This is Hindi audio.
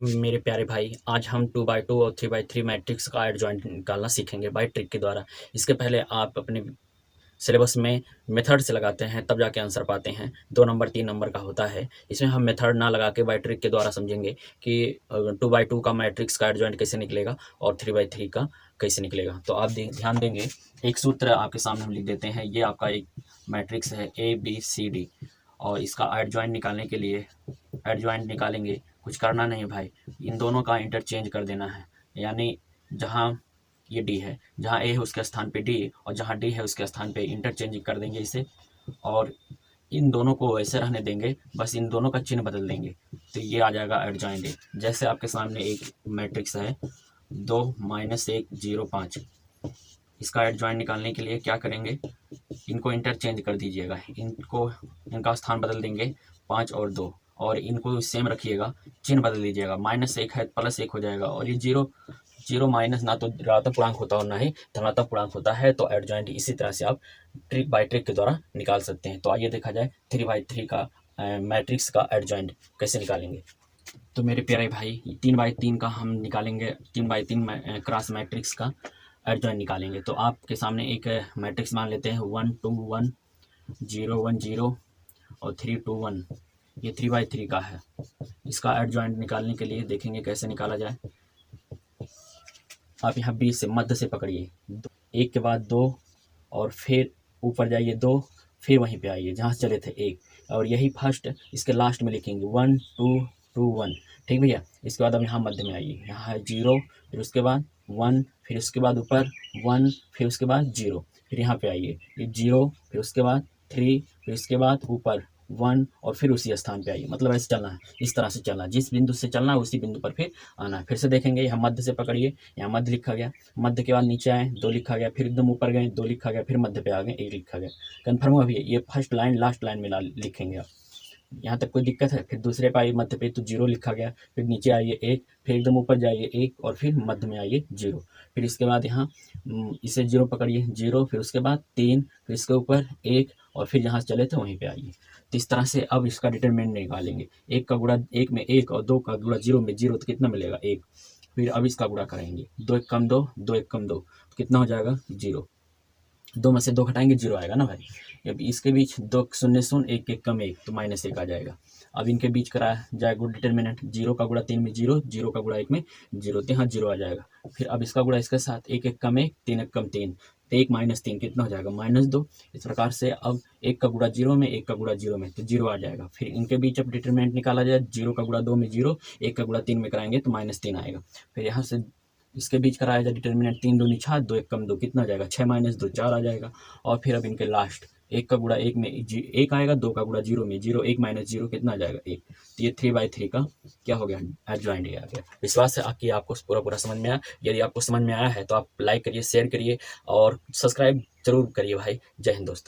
मेरे प्यारे भाई, आज हम 2x2 और 3x3 मैट्रिक्स का एडजॉइंट निकालना सीखेंगे बाय ट्रिक के द्वारा। इसके पहले आप अपने सिलेबस में मेथड से लगाते हैं, तब जाके आंसर पाते हैं। 2 नंबर 3 नंबर का होता है। इसमें हम मेथड ना लगा के बाय ट्रिक के द्वारा समझेंगे कि 2x2 का मैट्रिक्स का एडजॉइंट कैसे निकलेगा और 3x3 का कैसे निकलेगा। तो आप ध्यान देंगे, एक सूत्र आपके सामने हम लिख देते हैं। ये आपका एक मैट्रिक्स है ABCD, और इसका एडजॉइंट निकालने के लिए एडजॉइंट निकालेंगे। कुछ करना नहीं भाई, इन दोनों का इंटरचेंज कर देना है। यानी जहाँ ये डी है, जहाँ ए है उसके स्थान पे डी, और जहाँ डी है उसके स्थान पे इंटरचेंज कर देंगे इसे, और इन दोनों को ऐसे रहने देंगे, बस इन दोनों का चिन्ह बदल देंगे। तो ये आ जाएगा एडजॉइंट ए। जैसे आपके सामने एक मैट्रिक्स है 2 - 1 0 5। इसका एडजॉइंट निकालने के लिए क्या करेंगे, इनको इंटरचेंज कर दीजिएगा, इनका स्थान बदल देंगे 5 और 2, और इनको सेम रखिएगा, चिन्ह बदल दीजिएगा। -1 है +1 हो जाएगा, और ये जीरो माइनस ना तो ऋणात्मक पूर्णांक होता है और ना ही धनात्मक पूर्णांक होता है। तो एडजॉइंट इसी तरह से आप ट्रिक बाय ट्रिक के द्वारा निकाल सकते हैं। तो आइए देखा जाए 3x3 का मैट्रिक्स का एडजॉइंट कैसे निकालेंगे। तो मेरे प्यारे भाई, 3x3 का हम निकालेंगे। 3x3 क्रॉस मैट्रिक्स का एडजॉइंट निकालेंगे। तो आपके सामने एक मैट्रिक्स मान लेते हैं 1 2 1 0 1 0 और 3 2 1। ये 3x3 का है। इसका एडजॉइंट निकालने के लिए देखेंगे कैसे निकाला जाए। आप यहाँ बीच से मध्य से पकड़िए, एक के बाद 2, और फिर ऊपर जाइए 2, फिर वहीं पे आइए जहाँ चले थे 1, और यही फर्स्ट इसके लास्ट में लिखेंगे 1 2 2 1। ठीक भैया। इसके बाद अब यहाँ मध्य में आइए, यहाँ है 0, फिर उसके बाद 1, फिर उसके बाद ऊपर 1, फिर उसके बाद 0, फिर यहाँ पे आइए, ये 0, फिर उसके बाद 3, फिर उसके बाद ऊपर 1, और फिर उसी स्थान पे आइए। मतलब ऐसे चलना है, इस तरह से चलना है, जिस बिंदु से चलना है उसी बिंदु पर फिर आना है। फिर से देखेंगे, यहाँ मध्य से पकड़िए, यहाँ मध्य लिखा गया, मध्य के बाद नीचे आए 2 लिखा गया, फिर एकदम ऊपर गए 2 लिखा गया, फिर मध्य पे आ गए 1 लिखा गया। कन्फर्म हुआ भैया? ये फर्स्ट लाइन लास्ट लाइन में लिखेंगे आप। यहाँ तक कोई दिक्कत है? फिर दूसरे पे आइए, मध्य पे तो 0 लिखा गया, फिर नीचे आइए 1, फिर एकदम ऊपर जाइए 1, और फिर मध्य में आइए 0। फिर इसके बाद यहाँ इसे 0 पकड़िए, 0, फिर उसके बाद 3, फिर इसके ऊपर 1, और फिर जहाँ चले थे वहीं पे आइए। तो इस तरह से अब इसका डिटरमिनेंट निकालेंगे। 1 का गुणा 1 में 1, और 2 का गुणा 0 में 0, तो कितना मिलेगा 1। फिर अब इसका गुणा करेंगे, 2 1 कम 2, 2 1 कम 2, तो कितना हो जाएगा 0। 2 में से 2 घटाएंगे 0 आएगा ना भाई। अब इसके बीच 2 0 0 1 1 कम 1, तो -1 आ जाएगा। अब इनके बीच कराया जाए गुण डिटरमिनेंट, 0 का गुणा 3 में 0, 0 का गुणा 1 में 0, तो यहाँ 0 आ जाएगा। फिर अब इसका गुणा इसके साथ, 1 1 कम 1, 3 1 कम 3, तो 1 - 3 कितना हो जाएगा -2। इस प्रकार से अब 1 का गुणा 0 में, 1 का गुणा 0 में, तो 0 आ जाएगा। फिर इनके बीच अब डिटरमिनेंट निकाला जाए, 0 का गुणा 2 में 0, 1 का गुणा 3 में कराएंगे तो -3 आएगा। फिर यहाँ से इसके बीच कराया जाए डिटरमिनेंट, 3 दूनी 6, 2 1 कम 2, कितना आ जाएगा 6 - 2 4 आ जाएगा। और फिर अब इनके लास्ट, 1 का गुणा 1 में 1 आएगा, 2 का गुणा 0 में 0, 1 - 0 कितना आ जाएगा 1। तो ये 3x3 का क्या हो गया, एडजॉइंट आ गया। विश्वास है कि आपको पूरा समझ में आया। यदि आपको समझ में आया है तो आप लाइक करिए, शेयर करिए और सब्सक्राइब जरूर करिए भाई। जय हिंद दोस्तों।